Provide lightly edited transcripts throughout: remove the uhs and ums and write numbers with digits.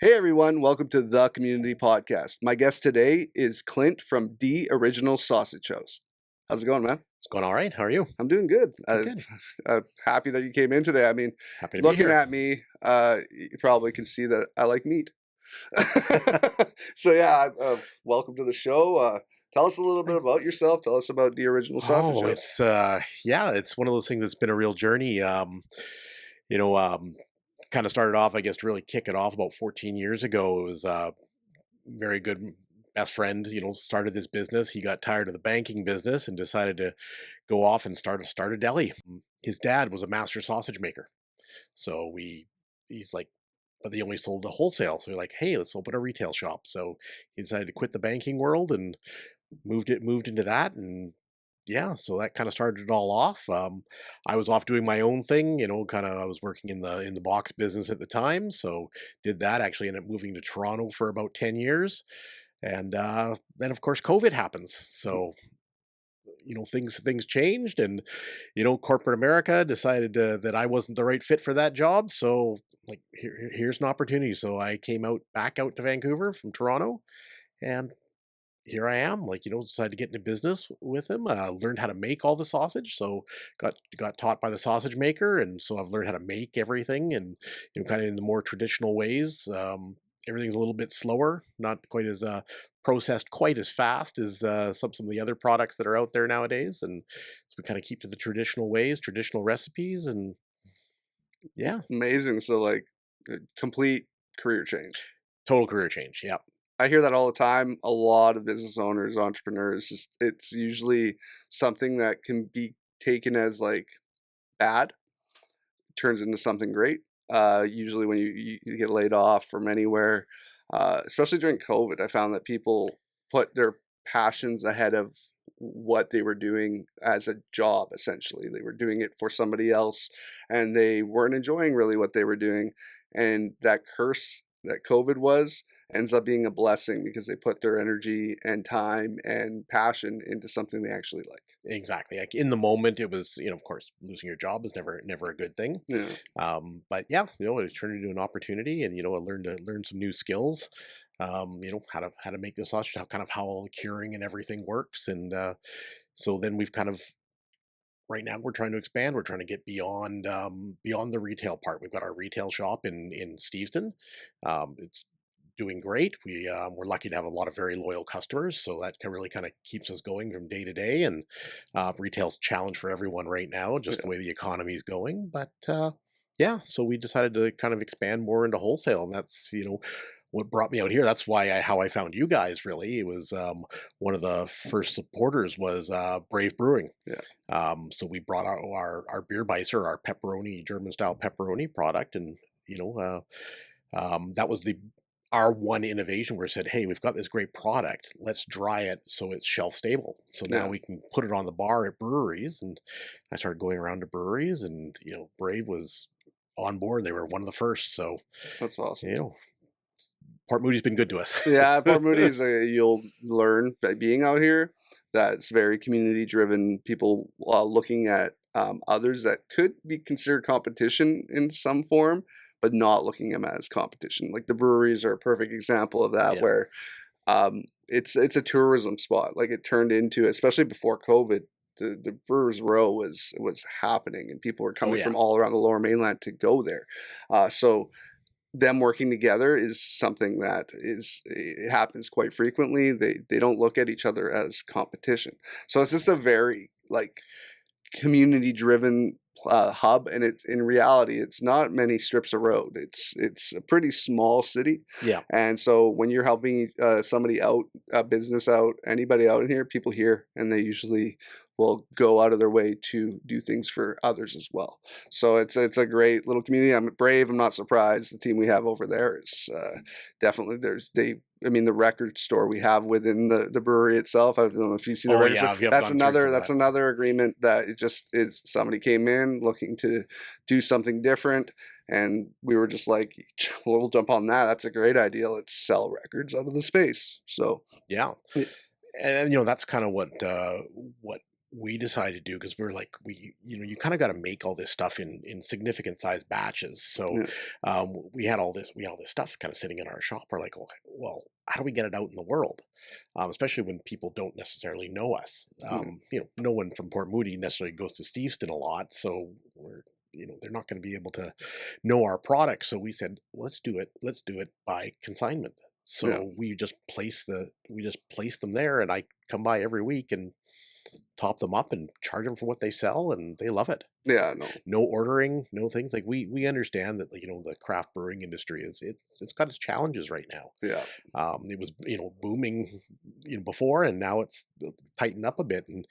Hey everyone, welcome to the Community Podcast. My guest today is Clint from The Original Sausage House. How's it going, man? It's going all right. How are you? I'm doing good. Good. Happy that you came in today. I mean, Happy to be looking here. at me, you probably can see that I like meat. So yeah, welcome to the show. Tell us a little bit Thanks. about yourself. Tell us about The Original Sausage Oh, House. it's one of those things that's been a real journey. You know, um, Kind of started off, I guess, to really kick it off about 14 years ago. It was very good best friend, started this business. He got tired of the banking business and decided to go off and start a deli. His dad was a master sausage maker. So he's like, but they only sold the wholesale. So we're like, hey, let's open a retail shop. So he decided to quit the banking world and moved into that. And yeah, so that kind of started it all off. I was off doing my own thing, I was working in the box business at the time. So did that, actually ended up moving to Toronto for about 10 years. And then of course COVID happens. So things changed, and corporate America decided that I wasn't the right fit for that job. So like here's an opportunity. So I came back out to Vancouver from Toronto, and here I am, decided to get into business with him. Learned how to make all the sausage, so got taught by the sausage maker, and so I've learned how to make everything, and kind of in the more traditional ways. Everything's a little bit slower, not quite as processed quite as fast as some of the other products that are out there nowadays, and so we kind of keep to the traditional ways, traditional recipes, and yeah, Amazing. So like, a complete career change. total career change. Yeah. I hear that all the time. A lot of business owners, entrepreneurs, it's usually something that can be taken as like bad, turns into something great. Usually when you get laid off from anywhere, especially during COVID, I found that people put their passions ahead of what they were doing as a job. Essentially, they were doing it for somebody else, and they weren't enjoying really what they were doing. And that curse that COVID was ends up being a blessing because they put their energy and time and passion into something they actually like. Exactly. Like in the moment, it was, of course, losing your job is never a good thing. Yeah. But yeah, it turned into an opportunity, and I learned some new skills. How to make the sausage, how all the curing and everything works, and so then we've kind of right now we're trying to expand. We're trying to get beyond the retail part. We've got our retail shop in Steveston. It's doing great. We're lucky to have a lot of very loyal customers, so that really kind of keeps us going from day to day. And retail's a challenge for everyone right now, just the way the economy is going. But yeah, so we decided to kind of expand more into wholesale, and that's what brought me out here. That's how I found you guys. Really, it was one of the first supporters was Brave Brewing. Yeah. So we brought our beer bicer, our pepperoni, German style pepperoni product, and that was our one innovation where it said, hey, we've got this great product, let's dry it so it's shelf stable. So now we can put it on the bar at breweries. And I started going around to breweries, and Brave was on board. They were one of the first. So That's awesome. Port Moody's been good to us. Yeah, Port Moody's, you'll learn by being out here that it's very community driven. People looking at others that could be considered competition in some form, but not looking at them as competition. Like the breweries are a perfect example of that, where it's a tourism spot. Like it turned into, especially before COVID, the Brewers Row was happening, and people were coming from all around the Lower Mainland to go there. So them working together is something that it happens quite frequently. They don't look at each other as competition. So it's just a very like community driven hub, and it's in reality it's not many strips of road. It's a pretty small city. Yeah. And so when you're helping somebody out, a business out, anybody out in here, people here, and they usually will go out of their way to do things for others as well. So it's a great little community. I'm Brave. I'm not surprised. The team we have over there is definitely the record store we have within the brewery itself. I don't know if you see the record store. That's another agreement that it just is somebody came in looking to do something different, and we were just like, we'll jump on that. That's a great idea. Let's sell records out of the space. So yeah. And that's kind of what we decided to do, because we're like, you kind of got to make all this stuff in significant size batches. So Yeah. we had all this stuff kind of sitting in our shop. We're like, okay, well, how do we get it out in the world? Especially when people don't necessarily know us. Yeah. No one from Port Moody necessarily goes to Steveston a lot, so they're not going to be able to know our product. So we said, let's do it. Let's do it by consignment. Yeah. So we just place them there, and I come by every week and top them up and charge them for what they sell, and they love it. Yeah. No. No ordering, no things. Like, we understand that, like, the craft brewing industry it's got its challenges right now. Yeah. It was, booming, before, and now it's tightened up a bit, and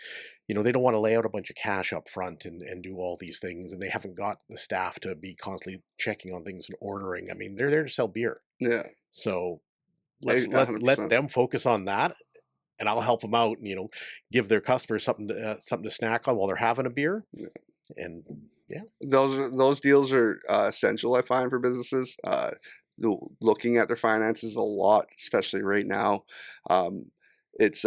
they don't want to lay out a bunch of cash up front and do all these things, and they haven't got the staff to be constantly checking on things and ordering. I mean, they're there to sell beer, Yeah. so let 100%. them focus on that, and I'll help them out, and give their customers something to snack on while they're having a beer. Yeah. And yeah, Those deals are essential, I find, for businesses. Looking at their finances a lot, especially right now. It's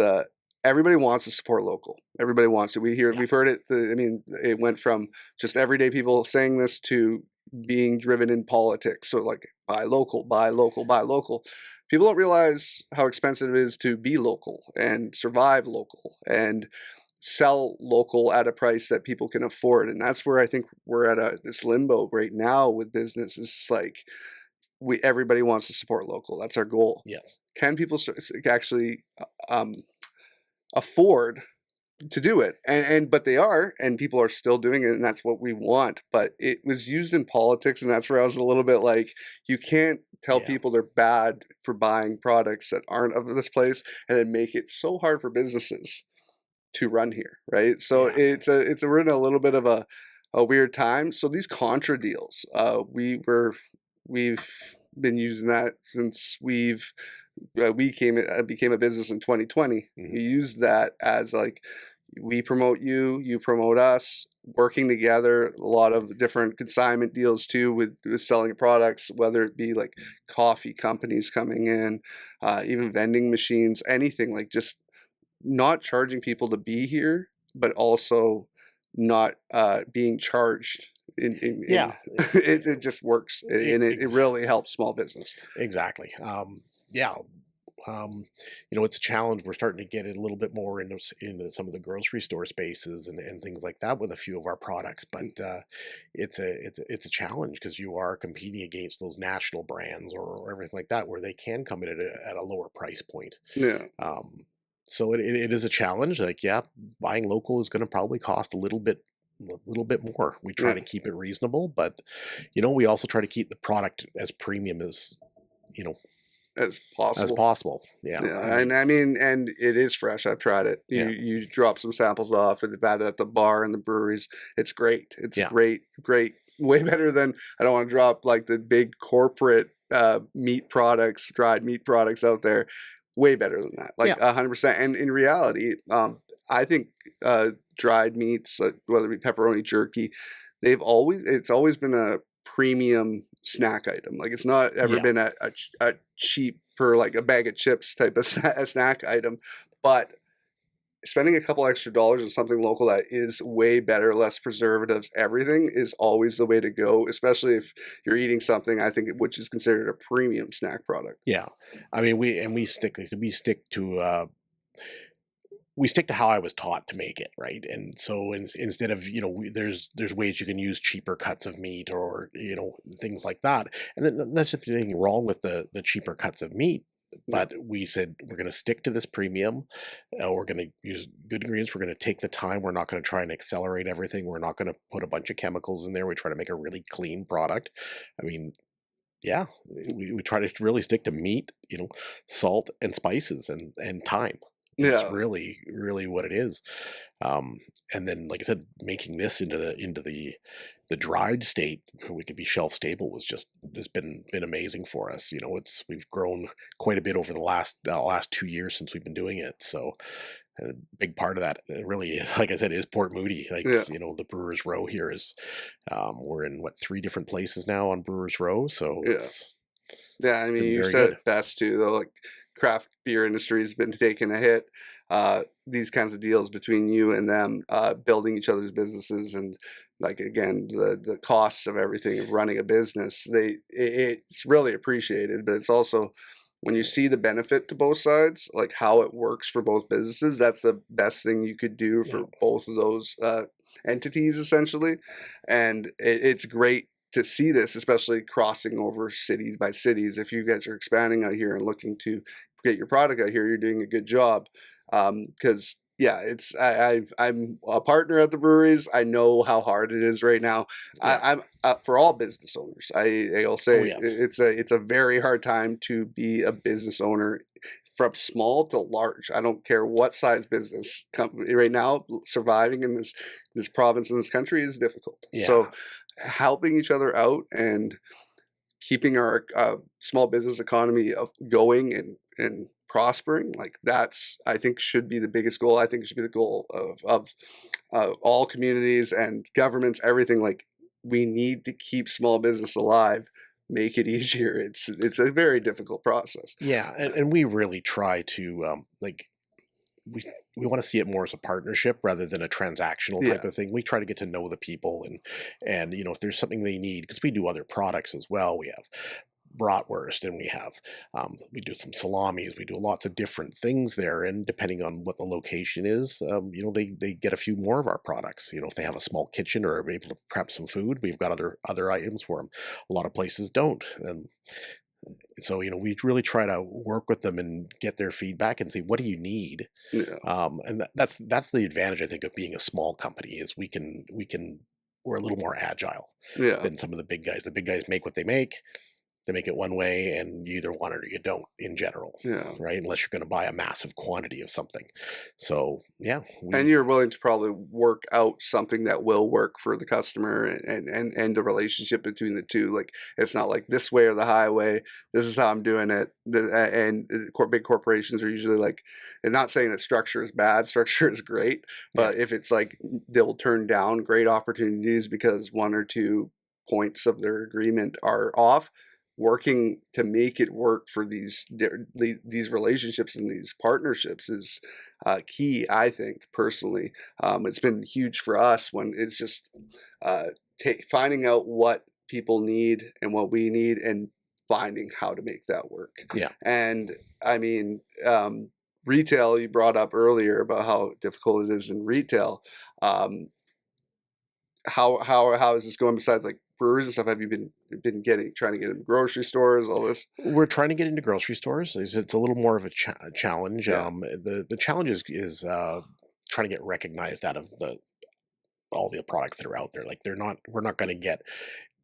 everybody wants to support local. Everybody wants to. Yeah. We've heard it. It went from just everyday people saying this to being driven in politics. So like, buy local, buy local, buy local. People don't realize how expensive it is to be local and survive local and sell local at a price that people can afford. And that's where I think we're at this limbo right now with business. It's like, everybody wants to support local. That's our goal. yes, Can people actually afford to do it? But they are, and people are still doing it, and that's what we want. But it was used in politics, and that's where I was a little bit like, you can't tell Yeah. people they're bad for buying products that aren't of this place, and then make it so hard for businesses to run here, right? So Yeah. we're in a little bit of a weird time. So these contra deals, we've been using that since we became a business in 2020. Mhm. We use that as like, we promote you, you promote us, working together. A lot of different consignment deals too, with selling products, whether it be like coffee companies coming in, even vending machines, anything, like just not charging people to be here, but also not being charged. Yeah. It just works, and it Ex- really helps small business. exactly. Yeah. It's a challenge. We're starting to get it a little bit more into some of the grocery store spaces and things like that with a few of our products, but it's a challenge, because you are competing against those national brands or everything like that, where they can come in at a lower price point. Yeah, So it is a challenge. Like, yeah, buying local is going to probably cost a little bit more. We try yeah, to keep it reasonable, but we also try to keep the product as premium you know as as possible. possible. Yeah, Yeah, and and it is fresh. I've tried it. yeah, You drop some samples off, and they've had it at the bar and the breweries. It's great. It's yeah, great, great. Way better than, I don't want to drop like the big corporate meat products, dried meat products out there. Way better than that, like yeah, 100%. And in reality, I think dried meats, whether it be pepperoni, jerky, it's always been a premium snack item. Like, it's not ever yeah, been a cheap, for like a bag of chips type of snack item. But spending a couple extra dollars on something local that is way better, less preservatives, everything, is always the way to go, especially if you're eating something, I think, which is considered a premium snack product. yeah. I mean, we stick to how I was taught to make it, right? And so, instead of, there's ways you can use cheaper cuts of meat, or things like that. And then that's just anything wrong with the cheaper cuts of meat. But we said, we're going to stick to this premium. We're going to use good ingredients. We're going to take the time. We're not going to try and accelerate everything. We're not going to put a bunch of chemicals in there. We try to make a really clean product. I mean, yeah, we try to really stick to meat, salt and spices and time. It's Yeah, really, really what it is. Um, and then, like I said, making this into the dried state where we could be shelf stable has been amazing for us. We've grown quite a bit over the last 2 years since we've been doing it. So a big part of that, really is, like I said, is Port Moody. Like, yeah, the Brewers Row here is, we're in, 3 different places now on Brewers Row. So yeah. it's Yeah, I mean, been you very said good. it best too, though. Like, craft beer industry has been taking a hit. these kinds of deals between you and them, building each other's businesses, and like again the costs of everything of running a business, it's really appreciated. But it's also when you see the benefit to both sides, like how it works for both businesses, that's the best thing you could do Yeah. for both of those entities essentially. And it's great to see this, especially crossing over cities by cities. If you guys are expanding out here and looking to get your product out here, you're doing a good job. Because yeah, it's I'm a partner at the breweries. I know how hard it is right now. Yeah. I'm for all business owners. I'll Oh, say yes. it's a very hard time to be a business owner, from small to large. I don't care what size business company right now. Surviving in this province in this country is difficult. Yeah. So helping each other out and keeping our small business economy going and prospering, like that's, I think, should be the biggest goal. I think it should be the goal of all communities and governments, everything. Like, we need to keep small business alive, make it easier. It's a very difficult process. Yeah, and we really try to like we we want to see it more as a partnership rather than a transactional Yeah, type of thing. We try to get to know the people, and if there's something they need, because we do other products as well. We have bratwurst, and we do some salamis. We do lots of different things there, and depending on what the location is, they get a few more of our products. If they have a small kitchen or are able to prep some food, we've got other items for them. A lot of places don't, and so we really try to work with them and get their feedback and see, what do you need. yeah, And that's the advantage, I think, of being a small company, is we're a little more agile yeah, than some of the big guys. The big guys make what they make. They make it one way, and you either want it or you don't, in general, yeah. right? Unless you're going to buy a massive quantity of something. So yeah, And we you're willing to probably work out something that will work for the customer, and the relationship between the two. Like, it's not like this way or the highway. This is how I'm doing it. Big corporations are usually like, they're not saying that structure is bad. Structure is great, yeah but if it's like, they'll turn down great opportunities because one or two points of their agreement are off. Working to make it work for these relationships and these partnerships is key, I think, personally. It's been huge for us when it's just uh, finding out what people need and what we need, and finding how to make that work. yeah. And I mean, retail, you brought up earlier about how difficult it is in retail. Um, how is this going, besides like breweries and stuff? Have you been trying to get into grocery stores, all this? We're trying to get into grocery stores. It's a little more of a challenge. Yeah, The challenge is trying to get recognized out of all the products that are out there. Like, we're not going to get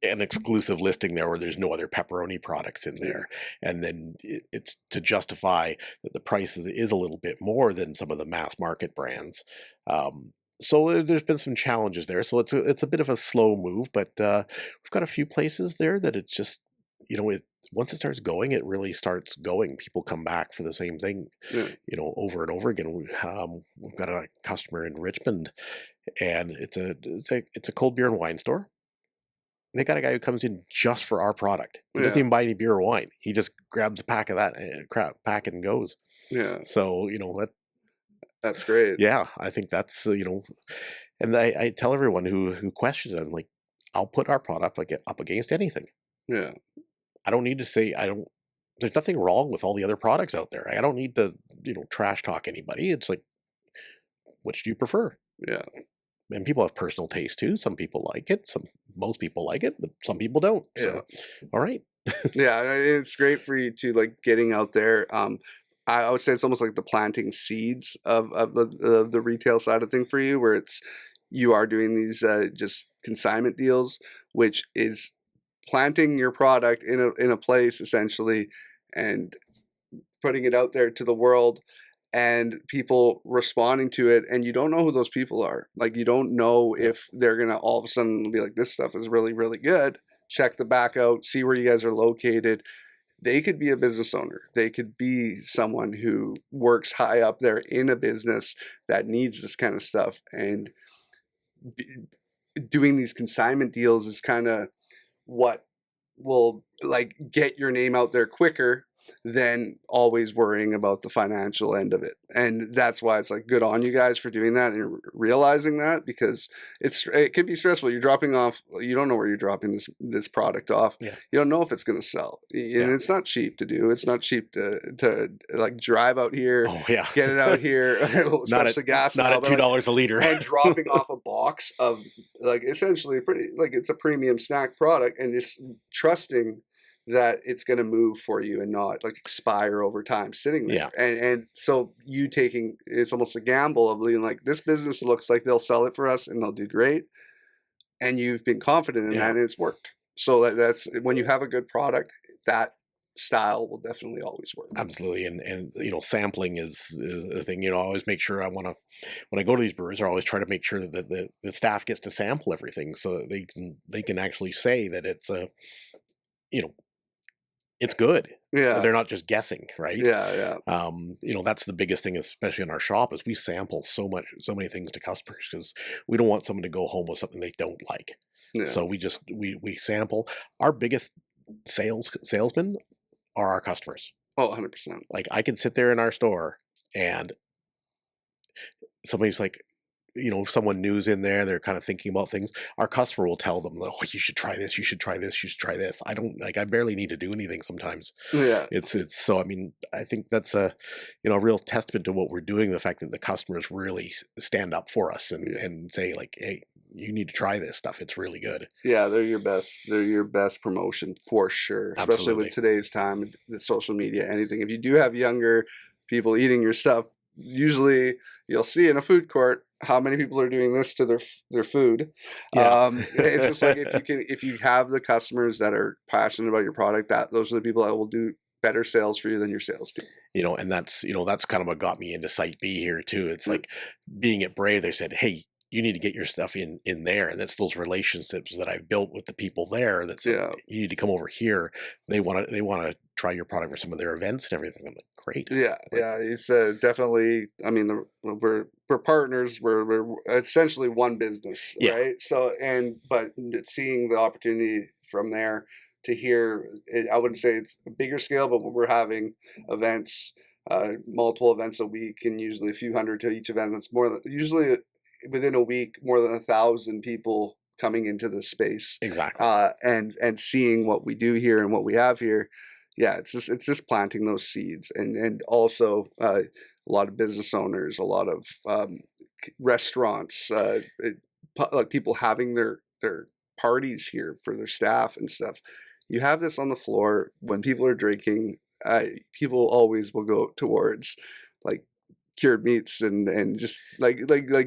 an exclusive listing there where there's no other pepperoni products in yeah, there, and then it's to justify that the price is a little bit more than some of the mass market brands. So there's been some challenges there. So it's a bit of a slow move, but we've got a few places there that it's just, it once it starts going, it really starts going. People come back for the same thing, yeah, over and over again. We've got a customer in Richmond, and it's a cold beer and wine store. They got a guy who comes in just for our product. He doesn't yeah, even buy any beer or wine. He just grabs a pack of that crap packet and goes. yeah. So that That's great. yeah, I think that's and I tell everyone who questions it, I'm like, I'll put our product like up against anything. Yeah, I don't need to say I don't. There's nothing wrong with all the other products out there. I don't need to trash talk anybody. It's like, which do you prefer? yeah, And people have personal taste too. Some people like it. Most people like it, but some people don't. yeah. So, all right. Yeah, and it's great for you to like getting out there. I would say it's almost like the planting seeds of the retail side of thing for you, where it's, you are doing these just consignment deals, which is planting your product in a place essentially, and putting it out there to the world, and people responding to it, and you don't know who those people are. Like, you don't know Yeah. if they're gonna all of a sudden be like, this stuff is really, really good. Check the back out, see where you guys are located. They could be a business owner. They could be someone who works high up there in a business that needs this kind of stuff. And doing these consignment deals is kind of what will like get your name out there quicker. than always worrying about the financial end of it. And that's why it's like good on you guys for doing that and realizing that, because it can be stressful. You're dropping off, you don't know where you're dropping this product off. Yeah. You don't know if it's going to sell. And Yeah. it's not cheap to do. It's not cheap to like drive out here, Oh yeah. get it out here, especially gas not at $2 a liter. and dropping off a box of like essentially pretty, like it's a premium snack product, and just trusting that it's going to move for you and not like expire over time sitting there. Yeah. And so you taking, it's almost a gamble of being like, this business looks like they'll sell it for us and they'll do great. And you've been confident in that, and it's worked. So that's when you have a good product, that style will definitely always work. Absolutely. And you know, sampling is a thing. You know, I always make sure when I go to these breweries, I always try to make sure that the staff gets to sample everything, so that they can actually say that it's you know, it's good. Yeah. They're not just guessing, right? Yeah. You know, that's the biggest thing, especially in our shop, is we sample so many things to customers, because we don't want someone to go home with something they don't like. Yeah. So we sample. Our biggest salesmen are our customers. Oh, 100%. Like, I can sit there in our store and somebody's like, you know, someone new's in there, they're kind of thinking about things. Our customer will tell them, oh, you should try this, you should try this, you should try this. I barely need to do anything sometimes. Yeah. It's so, I mean, I think that's a, you know, a real testament to what we're doing, the fact that the customers really stand up for us and say like, hey, you need to try this stuff. It's really good. Yeah, they're your best promotion for sure. Especially Absolutely. with today's time, the social media, anything. If you do have younger people eating your stuff, usually you'll see in a food court how many people are doing this to their food. Yeah. It's just like if you have the customers that are passionate about your product, those are the people that will do better sales for you than your sales team. You know, and that's kind of what got me into Site B here too. It's like being at Brave, they said, hey, you need to get your stuff in there. And that's those relationships that I've built with the people there that said, you need to come over here. They want to try your product for some of their events and everything. I'm like, great. Yeah. It's definitely, I mean, we're partners. We're essentially one business, right? So, but seeing the opportunity from there to here, I wouldn't say it's a bigger scale, but when we're having events, multiple events a week, and usually a few hundred to each event, it's more than usually within a week, more than 1,000 people coming into the space. Exactly. And seeing what we do here and what we have here. Yeah, it's just planting those seeds, and also a lot of business owners, a lot of restaurants, like people having their parties here for their staff and stuff. You have this on the floor when people are drinking. People always will go towards like cured meats and just like I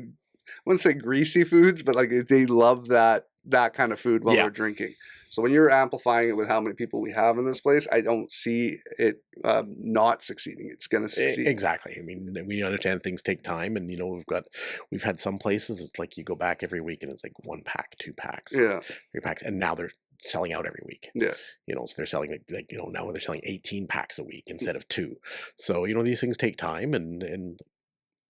wouldn't say greasy foods, but like they love that kind of food while they're drinking. So when you're amplifying it with how many people we have in this place, I don't see it not succeeding. It's going to succeed. Exactly. I mean, we understand things take time, and you know, we've had some places it's like you go back every week and it's like 1 pack, 2 packs, 3 packs, and now they're selling out every week. Yeah. You know, so they're selling like you know, now they're selling 18 packs a week instead of 2. So, you know, these things take time, and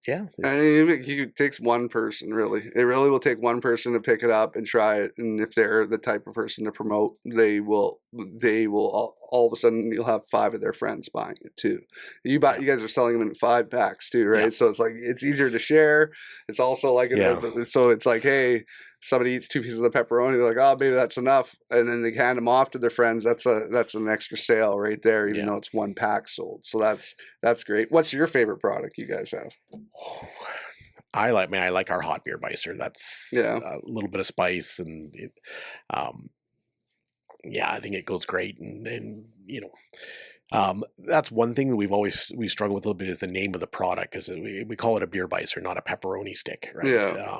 yeah, it takes one person, really. It really will take one person to pick it up and try it, and if they're the type of person to promote, they will all of a sudden you'll have 5 of their friends buying it too. You guys are selling them in 5 packs too, right? Yeah. So it's like it's easier to share. It's also like so it's like, hey, somebody eats 2 pieces of pepperoni, they're like, oh, maybe that's enough, and then they hand them off to their friends. That's an extra sale right there, even though it's 1 pack sold. So that's great. What's your favorite product you guys have? I like our hot beer bicer. That's a little bit of spice, and I think it goes great. And you know, that's one thing that we struggle with a little bit is the name of the product, because we call it a beer bicer, not a pepperoni stick, right? Yeah.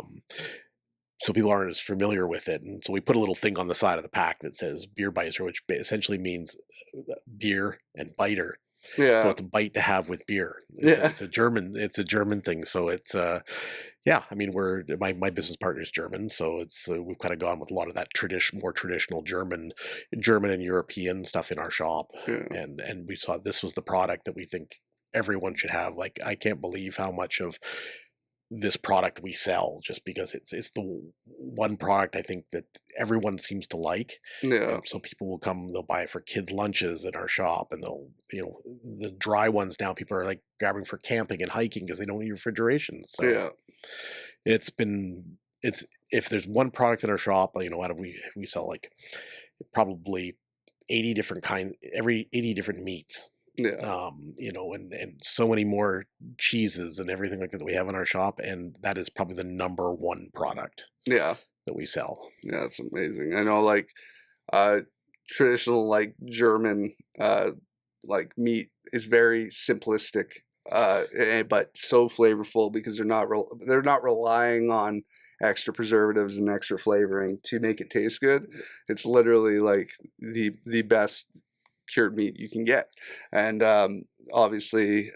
So people aren't as familiar with it, and so we put a little thing on the side of the pack that says beer bicer, which essentially means beer and biter. Yeah. So it's a bite to have with beer. It's a German thing. So it's I mean, my business partner is German, so it's we've kind of gone with a lot of that more traditional German and European stuff in our shop. Yeah. And we saw this was the product that we think everyone should have. Like, I can't believe how much of this product we sell, just because it's the one product I think that everyone seems to like. Yeah. And so people will come, they'll buy it for kids' lunches in our shop, and they'll, the dry ones now people are like grabbing for camping and hiking because they don't need refrigeration. So Yeah. it's been, it's, if there's one product in our shop, out of, we sell like probably 80 different every 80 different meats, Yeah. and so many more cheeses and everything like that we have in our shop, and that is probably the number one product Yeah. that we sell. Yeah, it's amazing. I know, like, traditional, like, German, like, meat is very simplistic, but so flavorful because they're not relying on extra preservatives and extra flavoring to make it taste good. It's literally like the best cured meat you can get, and obviously,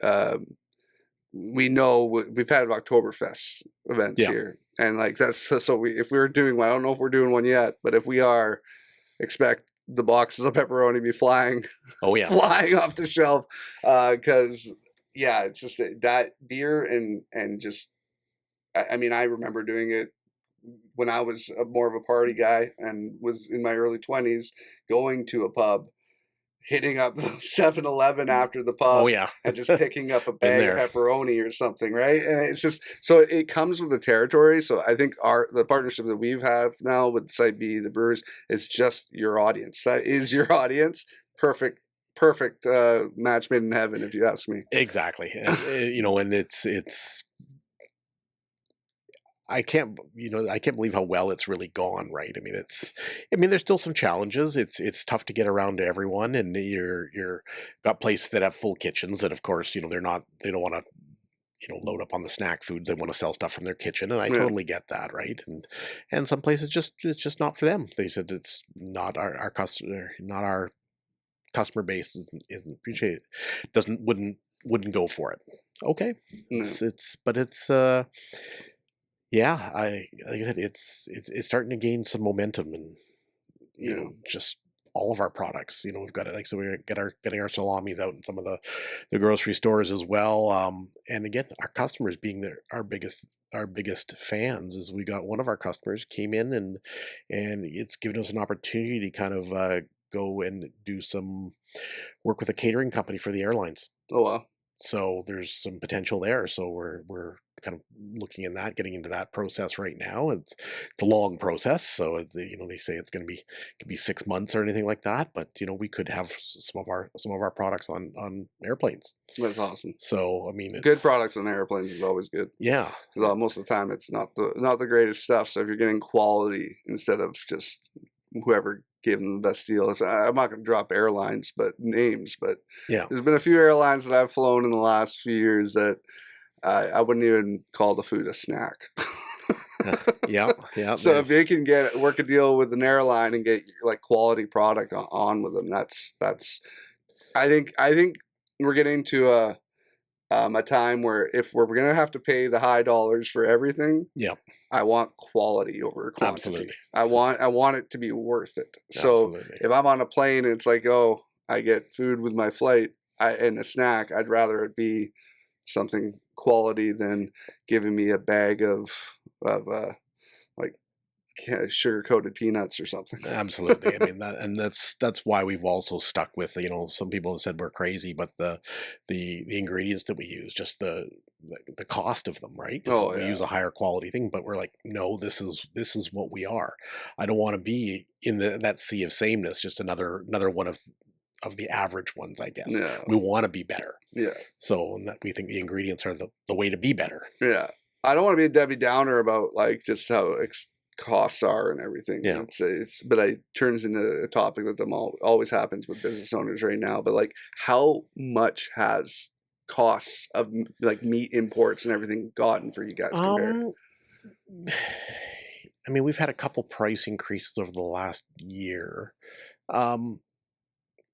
we know we've had Oktoberfest events Yeah. here, and like that's so if we're doing one, I don't know if we're doing one yet, but if we are, expect the boxes of pepperoni be flying Oh yeah. flying off the shelf, because yeah, it's just that beer and just I mean, I remember doing it when I was more of a party guy and was in my early 20s, going to a pub, hitting up 7-Eleven after the Oh pub yeah. and just picking up a Been bag of there. pepperoni or something, right? And it's just so it comes with the territory. So I think the partnership that we've had now with Site B, the brewers, is just your audience. That is your audience. Perfect match made in heaven, if you ask me. Exactly. And, and it's I can't believe how well it's really gone, right? I mean, there's still some challenges. It's tough to get around to everyone, and you're got places that have full kitchens that, of course, they don't want to, load up on the snack foods. They want to sell stuff from their kitchen, and I Yeah. totally get that, right? And some places it's just not for them. They said it's not our customer, not our customer base isn't appreciated, doesn't wouldn't go for it. Okay, No. it's yeah, like I said, it's starting to gain some momentum, and Yeah. just all of our products. We've got it, like, so we're getting our salamis out in some of the grocery stores as well. And again, our customers being our biggest fans, is we got one of our customers came in, and it's given us an opportunity to kind of go and do some work with a catering company for the airlines. Oh wow. So there's some potential there. So we're kind of looking in that, getting into that process right now. It's a long process. So they say it's going to could be 6 months or anything like that. But we could have some of our products on airplanes. That's awesome. So I mean, Good products on airplanes is always good. Yeah. Because most of the time it's not the greatest stuff. So if you're getting quality instead of just whoever gave them the best deal, I'm not going to drop airlines, but names. But Yeah. there's been a few airlines that I've flown in the last few years that I wouldn't even call the food a snack. Yeah. So if they can work a deal with an airline and get like quality product on with them, that's I think we're getting to a time where if we're going to have to pay the high dollars for everything, Yeah. I want quality over quantity. Absolutely. I want it to be worth it. So Absolutely. if I'm on a plane and it's like, oh, I get food with my flight and a snack, I'd rather it be something quality than giving me a bag of like sugar coated peanuts or something. Absolutely. I mean that's why we've also stuck with, some people have said we're crazy, but the ingredients that we use, just the cost of them, right? Oh, We yeah. use a higher quality thing, but we're like, no, this is what we are. I don't want to be in that sea of sameness, just another one of the average ones, I guess. Yeah. We want to be better. Yeah. So, and that we think the ingredients are the way to be better. Yeah. I don't want to be a Debbie Downer about like just how costs are and everything. Yeah. But it turns into a topic that always happens with business owners right now. But like, how much has costs of like meat imports and everything gotten for you guys compared? I mean, we've had a couple price increases over the last year.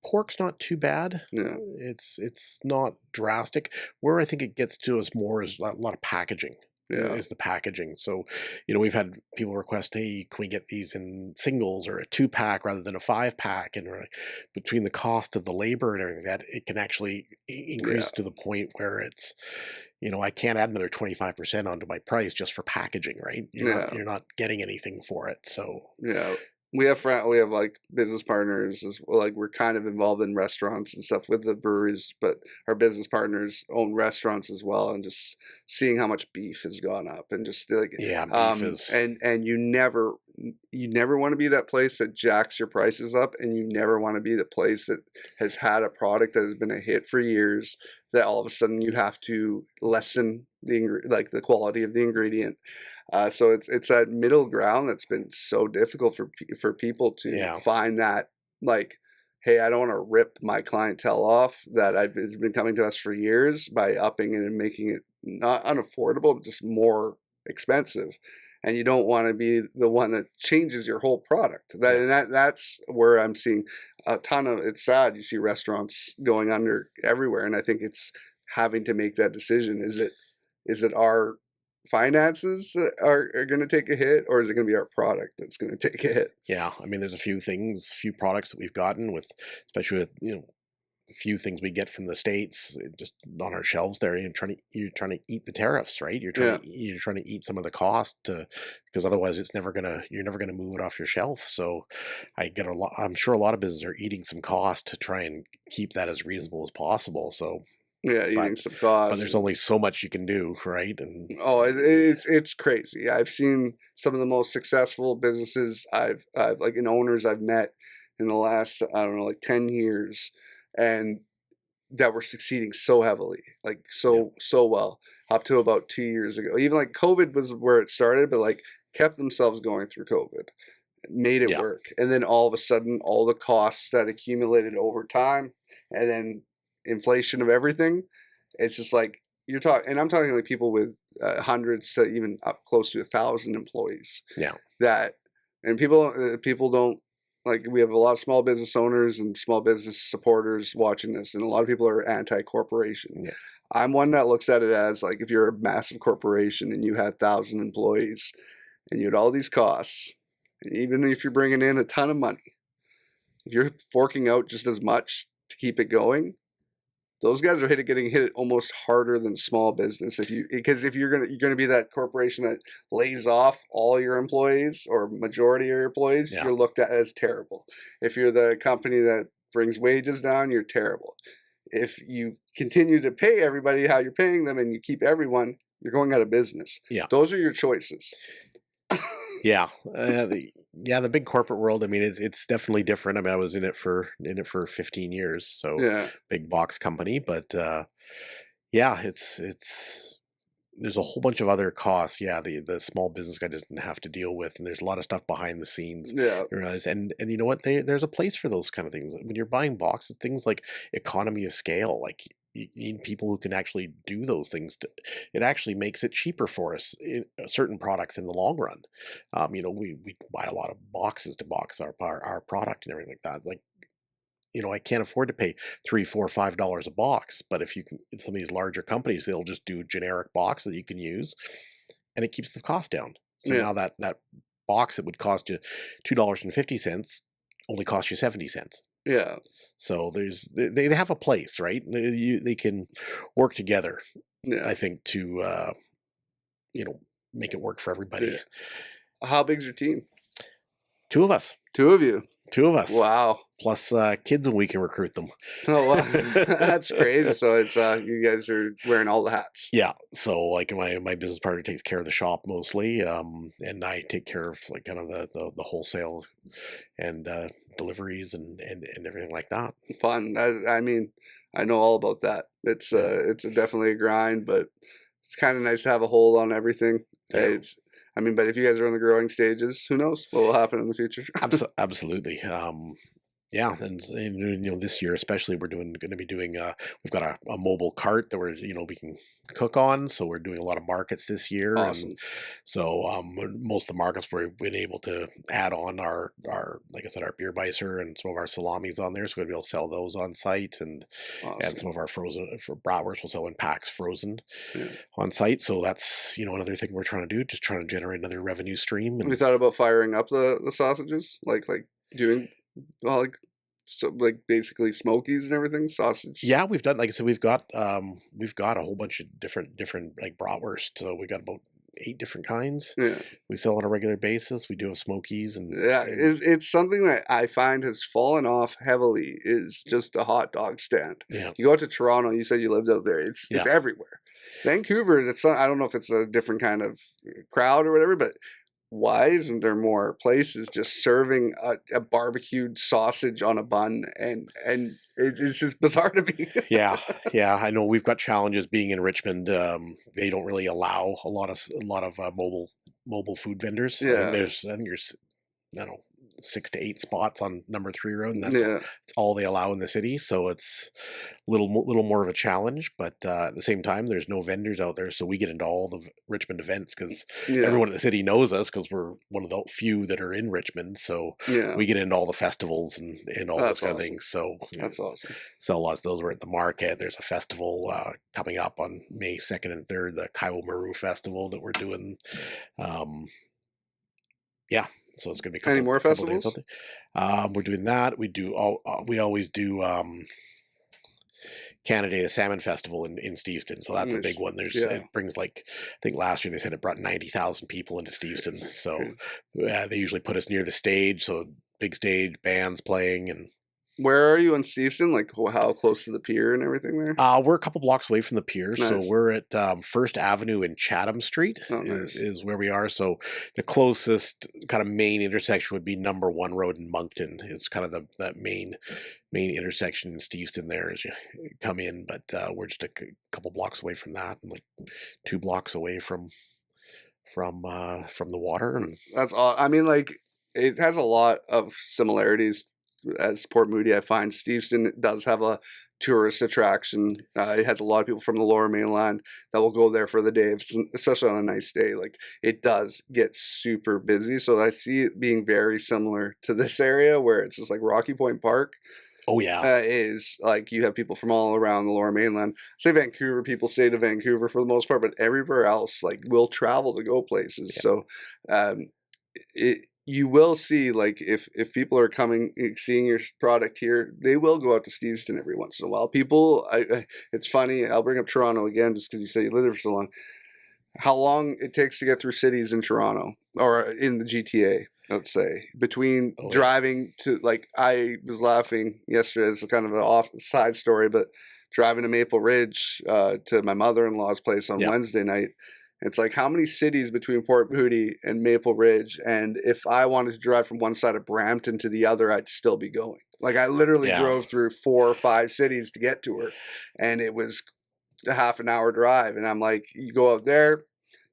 Pork's not too bad. Yeah. It's not drastic. Where I think it gets to us more is a lot of packaging. Yeah. Is the packaging. So, we've had people request, hey, can we get these in singles or a 2-pack rather than a 5-pack? And between the cost of the labor and everything, that it can actually increase to the point where I can't add another 25% onto my price just for packaging, right? Yeah. You're not getting anything for it. So Yeah. We have like business partners as well. Like we're kind of involved in restaurants and stuff with the breweries, but our business partners own restaurants as well, and just seeing how much beef has gone up and just like yeah, beef is and you never want to be that place that jacks your prices up, and you never want to be the place that has had a product that has been a hit for years that all of a sudden you have to lessen like the quality of the ingredient. So it's that middle ground that's been so difficult for people to yeah. find that, like, hey, I don't want to rip my clientele off that it's been coming to us for years by upping it and making it not unaffordable, but just more expensive. And you don't want to be the one that changes your whole product. Yeah. That's where I'm seeing a ton of. It's sad you see restaurants going under everywhere, and I think it's having to make that decision. Is it our finances that are going to take a hit, or is it going to be our product that's going to take a hit? Yeah, I mean, there's a few products that we've gotten with, especially with a few things we get from the States just on our shelves there. You're trying to eat the tariffs, right? Yeah, You're trying to eat some of the cost because otherwise you're never gonna move it off your shelf. So I get a lot. I'm sure a lot of businesses are eating some cost to try and keep that as reasonable as possible. So, yeah, but eating some but costs. there's only so much you can do, right? And Oh, it's crazy. I've seen some of the most successful businesses I've like in owners I've met in the last, I don't know, like 10 years, and that were succeeding so heavily, like yeah, so well, up to about 2 years ago. Even like COVID was where it started, but like kept themselves going through COVID, made it yeah, work, and then all of a sudden, all the costs that accumulated over time, and then inflation of everything. It's just like you're talking, and I'm talking like people with hundreds to even up close to 1,000 employees. yeah, That and people don't like. We have a lot of small business owners and small business supporters watching this, and a lot of people are anti-corporation. yeah, I'm one that looks at it as like if you're a massive corporation and you had 1,000 employees and you had all these costs, and even if you're bringing in a ton of money, if you're forking out just as much to keep it going, those guys are getting hit almost harder than small business. If you're gonna be that corporation that lays off all your employees or majority of your employees, yeah, you're looked at as terrible. If you're the company that brings wages down, you're terrible. If you continue to pay everybody how you're paying them and you keep everyone, you're going out of business. yeah. Those are your choices. Yeah, the big corporate world. I mean, it's definitely different. I mean, I was in it for 15 years, so Yeah, big box company. But yeah, it's there's a whole bunch of other costs. Yeah, the small business guy doesn't have to deal with, and there's a lot of stuff behind the scenes. yeah, You realize, and you know what? There's a place for those kind of things when you're buying boxes. Things like economy of scale, like. You need people who can actually do those things. It actually makes it cheaper for us in certain products in the long run. We buy a lot of boxes to box our product and everything like that. Like, I can't afford to pay $3, $4, $5 a box. But if you can, some of these larger companies, they'll just do generic box that you can use, and it keeps the cost down. So yeah, now that box that would cost you $2.50 only costs you 70 cents. yeah, So they have a place, right? They can work together, yeah, I think, to you know make it work for everybody. yeah. How big's your team? Two of us, Two of you. two of us, Wow. plus kids, and we can recruit them. Oh, wow. That's crazy. So it's you guys are wearing all the hats. Yeah, so like my business partner takes care of the shop mostly, and I take care of like kind of the wholesale and deliveries and everything like that. Fun. I mean, I know all about that. Yeah, It's definitely a grind, but it's kind of nice to have a hold on everything. yeah. It's I mean, but if you guys are in the growing stages, who knows what will happen in the future? Absolutely. Yeah, and this year especially, going to be doing. We've got a mobile cart that we can cook on, so we're doing a lot of markets this year, and Awesome. so most of the markets we've been able to add on our like I said, our beer beiser and some of our salamis on there, so we're gonna be able to sell those on site, and Awesome. some of our frozen for bratwurst we'll sell in packs frozen Yeah. on site. So that's another thing we're trying to do, just trying to generate another revenue stream. Have you And thought about firing up the sausages? Like doing well, like so like basically smokies and everything, sausage. Yeah, we've done, like I said, we've got a whole bunch of different like bratwurst. So we got about 8 different kinds. Yeah. We sell on a regular basis. We do have smokies Yeah, it's something that I find has fallen off heavily is just a hot dog stand. yeah, You go out to Toronto, you said you lived out there. It's yeah. everywhere. Vancouver, I don't know if it's a different kind of crowd or whatever, but why isn't there more places just serving a barbecued sausage on a bun? And it's just bizarre to me. Yeah, yeah, I know we've got challenges being in Richmond. They don't really allow a lot of mobile food vendors. Yeah. I think there's, I don't know, 6 to 8 spots on number 3 road, and Yeah. that's all they allow in the city. So it's a little more of a challenge. But at the same time, there's no vendors out there, so we get into all the Richmond events because Yeah. everyone in the city knows us because we're one of the few that are in Richmond. So Yeah. we get into all the festivals and all That's this kind of awesome. thing. So That's awesome. sell lots of those. We're at the market. There's a festival coming up on May 2nd and 3rd, the Kaiwo Maru Festival that we're doing. Yeah, so it's going to be Any more couple days festivals? out there. We're doing that. We always do Canada Day, the Salmon Festival in Steveston. So that's a Nice. big one. Yeah. It brings, like, I think last year they said it brought 90,000 people into Steveston. So Okay. they usually put us near the stage. So big stage, bands playing, and Where are you in Steveston? Like how close to the pier and everything there? we're a couple blocks away from the pier, so Nice. we're at First Avenue and Chatham Street Oh, nice. is where we are. So the closest kind of main intersection would be number 1 road in Moncton. It's kind of that main intersection in Steveston there as you come in, but we're just a couple blocks away from that, and like 2 blocks away from the water. And That's all. I mean, like it has a lot of similarities as Port Moody. I find Steveston does have a tourist attraction. It has a lot of people from the Lower Mainland that will go there for the day, especially on a nice day. Like it does get super busy, so I see it being very similar to this area where it's just like Rocky Point Park. oh yeah, Is like you have people from all around the Lower Mainland. Say Vancouver, people stay to Vancouver for the most part, but everywhere else, like, will travel to go places. Yeah. So, you will see, like, if people are coming, seeing your product here, they will go out to Steveston every once in a while. People, it's funny. I'll bring up Toronto again, just because you say you lived there for so long. How long it takes to get through cities in Toronto or in the GTA? Let's say between driving to, like, I was laughing yesterday as kind of an side story, but driving to Maple Ridge to my mother-in-law's place on Wednesday night. It's like how many cities between Port Moody and Maple Ridge, and if I wanted to drive from one side of Brampton to the other, I'd still be going. Like I literally drove through 4 or 5 cities to get to her, and it was a half an hour drive. And I'm like, you go out there,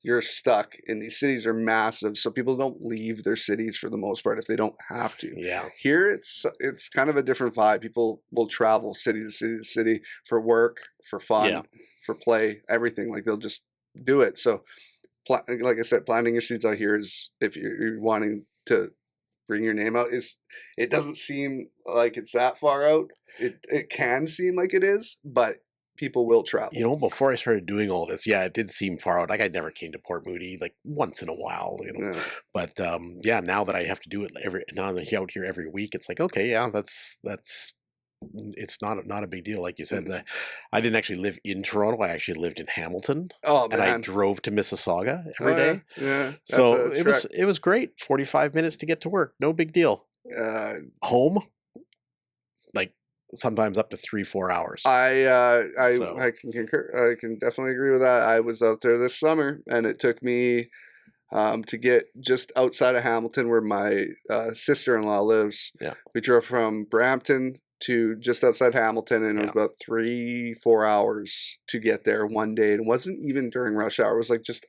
you're stuck, and these cities are massive, so people don't leave their cities for the most part if they don't have to. Yeah. Here it's kind of a different vibe. People will travel city to city to city for work, for fun, for play, everything. Like they'll just do it. So like I said, planting your seeds out here is, if you're wanting to bring your name out, it doesn't seem like it's that far out. It can seem like it is, but people will travel. You know, before I started doing all this, it did seem far out. Like I never came to Port Moody, like once in a while, you know. Yeah. But now that I have to do it now that I'm out here every week, it's like, okay, that's it's not a big deal. Like you said, I didn't actually live in Toronto. I actually lived in Hamilton. Oh, man. And I drove to Mississauga every day. Yeah. So it was great. 45 minutes to get to work. No big deal. Home, like sometimes up to 3-4 hours. I can concur. I can definitely agree with that. I was out there this summer, and it took me to get just outside of Hamilton, where my sister-in-law lives. Yeah. We drove from Brampton to just outside Hamilton, and it was about 3-4 hours to get there one day. And it wasn't even during rush hour. It was like just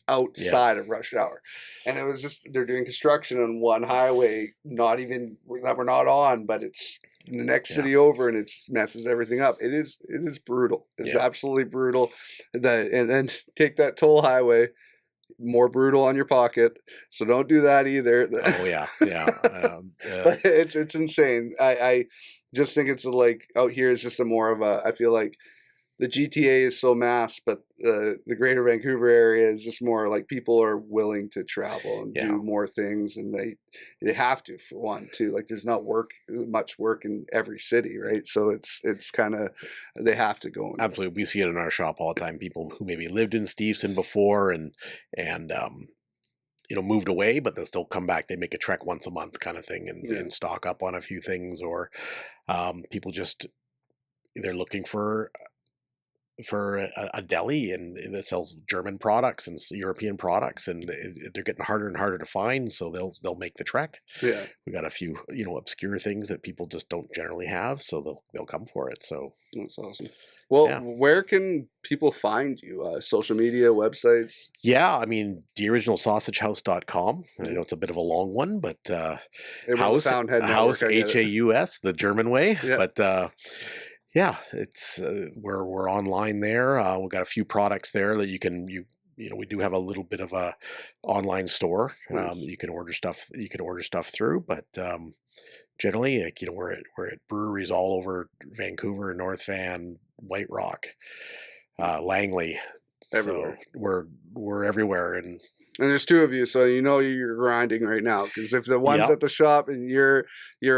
outside of rush hour. And it was just, they're doing construction on one highway, that we're not on, but it's in the next city over, and it messes everything up. It is brutal. It's absolutely brutal. And then take that toll highway, more brutal on your pocket, so don't do that either. Oh yeah. But it's insane. I just think it's like out here is just a more of a, I feel like the GTA is so mass, but the Greater Vancouver area is just more like people are willing to travel and Yeah. do more things, and they have to, for one too. Like there's not much work in every city, right? So it's kind of they have to go. Absolutely. We see it in our shop all the time. People who maybe lived in Steveston before and moved away, but they'll still come back. They make a trek once a month kind of thing and stock up on a few things, or people just they're looking for a deli and that sells German products and European products, and they're getting harder and harder to find. So they'll make the trek. Yeah, We got a few obscure things that people just don't generally have, so they'll come for it. So that's awesome. Well, yeah, where can people find you? Social media, websites? yeah. I mean, theoriginalsausagehouse.com. I know it's a bit of a long one, but Haus, Fountainhead Haus, Network, I get it. Haus, the German way. Yeah. But yeah, it's we're online there. We've got a few products there that we do have a little bit of a online store. Nice. You can order stuff through, but generally, like, we're at breweries all over Vancouver, North Van, White Rock, Langley. Everywhere. So we're everywhere, and there's two of you, so you're grinding right now. Because if the one's at the shop and you're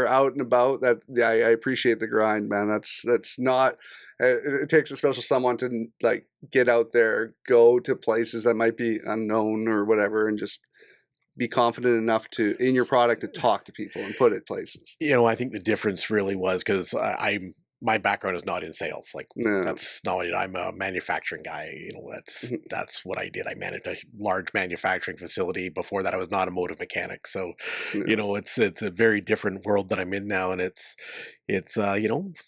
out and about, I appreciate the grind, man. That's not. It takes a special someone to like get out there, go to places that might be unknown or whatever, and just be confident enough in your product to talk to people and put it places. I think the difference really was because my background is not in sales. Like that's not what I'm a manufacturing guy. That's what I did. I managed a large manufacturing facility. Before that, I was an automotive mechanic. So, it's a very different world that I'm in now, and it's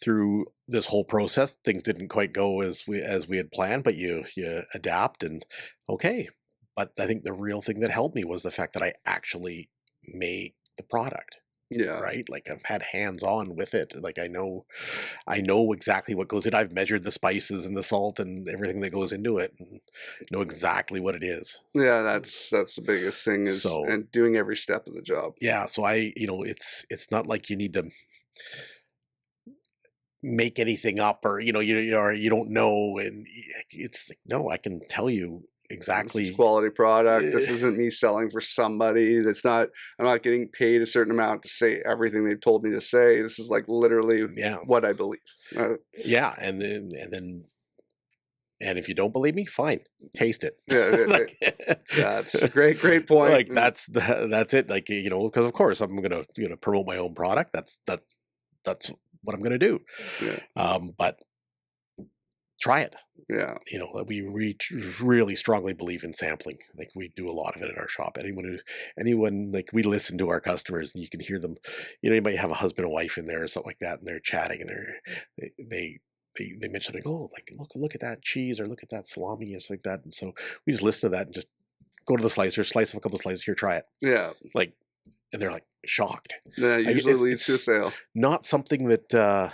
through this whole process, things didn't quite go as we had planned, but you adapt and okay. But I think the real thing that helped me was the fact that I actually made the product. Yeah. Right. Like I've had hands on with it. Like I know exactly what goes in. I've measured the spices and the salt and everything that goes into it, and know exactly what it is. Yeah, that's the biggest thing and doing every step of the job. Yeah. So it's not like you need to make anything up or you don't know, and it's like, no, I can tell you exactly. This is quality product. This isn't me selling for somebody. I'm not getting paid a certain amount to say everything they've told me to say. This is like literally what I believe. Yeah, and if you don't believe me, fine, taste it. Yeah, that's a great point. Like that's it. Like because of course I'm gonna promote my own product. That's what I'm gonna do. Yeah. But try it. Yeah. We really strongly believe in sampling. Like we do a lot of it at our shop. Anyone like we listen to our customers, and you can hear them. You might have a husband and wife in there or something like that, and they're chatting, and they mention like, oh, like look at that cheese or look at that salami and stuff like that. And so we just listen to that and just go to the slicer, slice of a couple of slices here, try it. Yeah. Like, and they're like shocked. Yeah, usually leads to a sale. Not something that.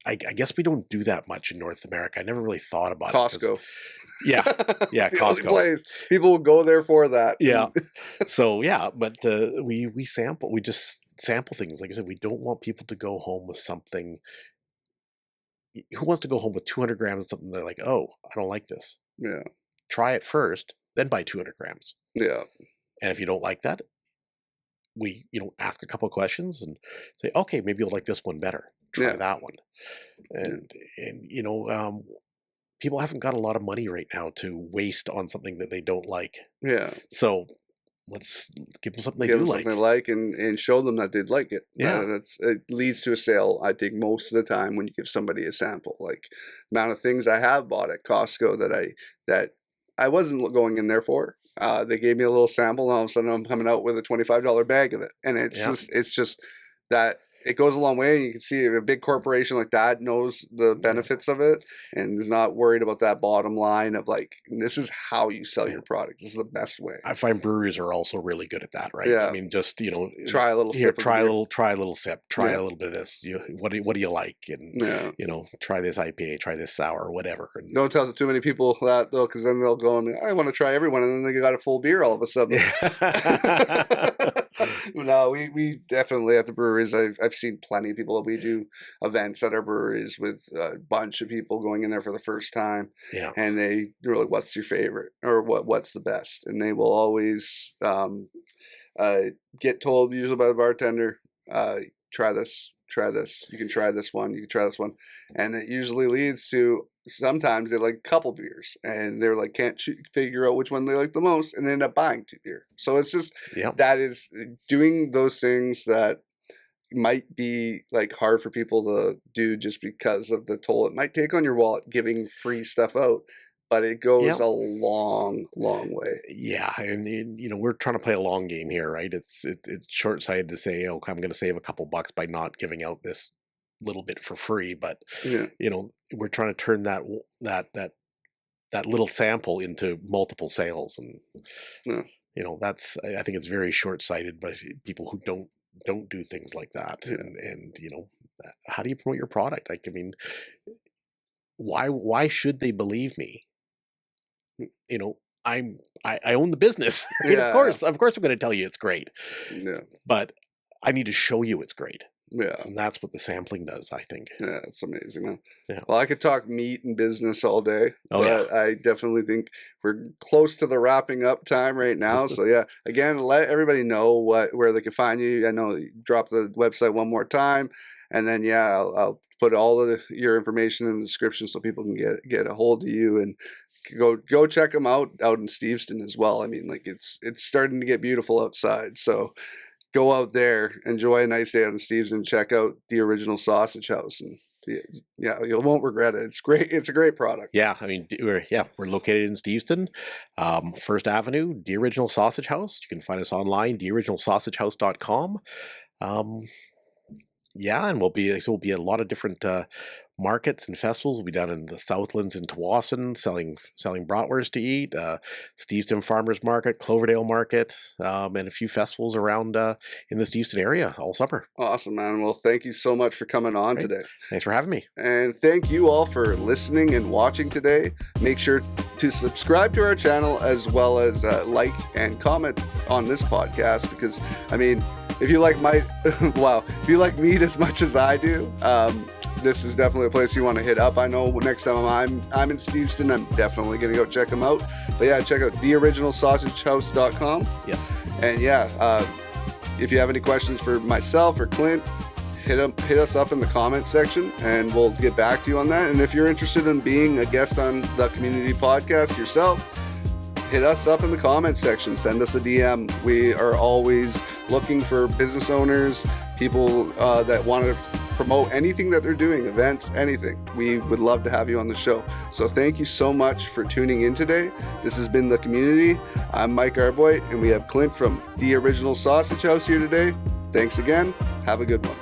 I guess we don't do that much in North America. I never really thought about Costco. Yeah, Costco. Place. People will go there for that. Yeah. So yeah, but we sample. We just sample things. Like I said, we don't want people to go home with something. Who wants to go home with 200 grams of something? They're like, oh, I don't like this. Yeah. Try it first, then buy 200 grams. Yeah. And if you don't like that, we ask a couple of questions and say, okay, maybe you'll like this one better. Try that one. And people haven't got a lot of money right now to waste on something that they don't like. Yeah. So let's give them something they give do them like. Something they like and show them that they'd like it. Yeah. It leads to a sale, I think, most of the time when you give somebody a sample. Like amount of things I have bought at Costco that I wasn't going in there for. They gave me a little sample, and all of a sudden I'm coming out with a $25 bag of it. And it's just that it goes a long way. And you can see a big corporation like that knows the benefits of it and is not worried about that bottom line of like, this is how you sell your product. This is the best way. I find breweries are also really good at that, right? Yeah. I mean, just try a little sip. Try a little sip. Try a little bit of this. What do you like? And try this IPA. Try this sour, whatever. And don't tell too many people that though, because then they'll go and I want to try everyone, and then they got a full beer all of a sudden. No, we definitely at the breweries. I've seen plenty of people. We do events at our breweries with a bunch of people going in there for the first time, Yeah. and they're like, "What's your favorite?" or "What's the best?" And they will always uh, get told usually by the bartender, "Try this, try this. You can try this one. You can try this one," and it usually leads to sometimes they like a couple beers, and they're like can't figure out which one they like the most, and they end up buying 2 beer. So it's just Yeah. that is doing those things that might be like hard for people to do just because of the toll it might take on your wallet giving free stuff out, but it goes Yeah. a long, long way. Yeah, and we're trying to play a long game here, right? It's short sighted to say, "Oh, I'm going to save a couple bucks by not giving out this little bit for free," but Yeah, we're trying to turn that little sample into multiple sales, and yeah, that's I think it's very short sighted by people who don't do things like that, yeah. and how do you promote your product? Like, I mean, why should they believe me? You know, I own the business, right? Yeah, Of course, I'm going to tell you it's great, yeah, but I need to show you it's great, yeah, and that's what the sampling does, I think. yeah. It's amazing, man. Yeah. Well, I could talk meat and business all day, Oh yeah. but I definitely think we're close to the wrapping up time right now. So yeah, again, let everybody know where they can find you. I know drop the website one more time, and then yeah, I'll put all of your information in the description so people can get a hold of you and go check them out in Steveston as well. I mean, like it's starting to get beautiful outside, so go out there, enjoy a nice day out in Steveston, check out the original sausage house, and yeah, you won't regret it. It's great. It's a great product. Yeah, I mean, we're located in Steveston, First Avenue, The Original Sausage House. You can find us online, theoriginalsausagehouse.com. Yeah, and we'll be at a lot of different markets and festivals. We'll be down in the Southlands in Tawasin selling bratwurst to eat, Steveston Farmers Market, Cloverdale Market, and a few festivals around in the Steveston area all summer. Awesome, man. Well, thank you so much for coming on Great. today. Thanks for having me. And thank you all for listening and watching today. Make sure to subscribe to our channel as well as like and comment on this podcast because, I mean, if you like if you like meat as much as I do, this is definitely a place you want to hit up. I know next time I'm in Steveston, I'm definitely going to go check them out. But yeah, check out theoriginalsausagehouse.com. Yes. And yeah, if you have any questions for myself or Clint, hit us up in the comment section and we'll get back to you on that. And if you're interested in being a guest on the community podcast yourself, hit us up in the comment section. Send us a DM. We are always looking for business owners, people that want to promote anything that they're doing, events, anything. We would love to have you on the show. So thank you so much for tuning in today. This has been The Community. I'm Mike Arboit, and we have Clint from The Original Sausage House here today. Thanks again. Have a good one.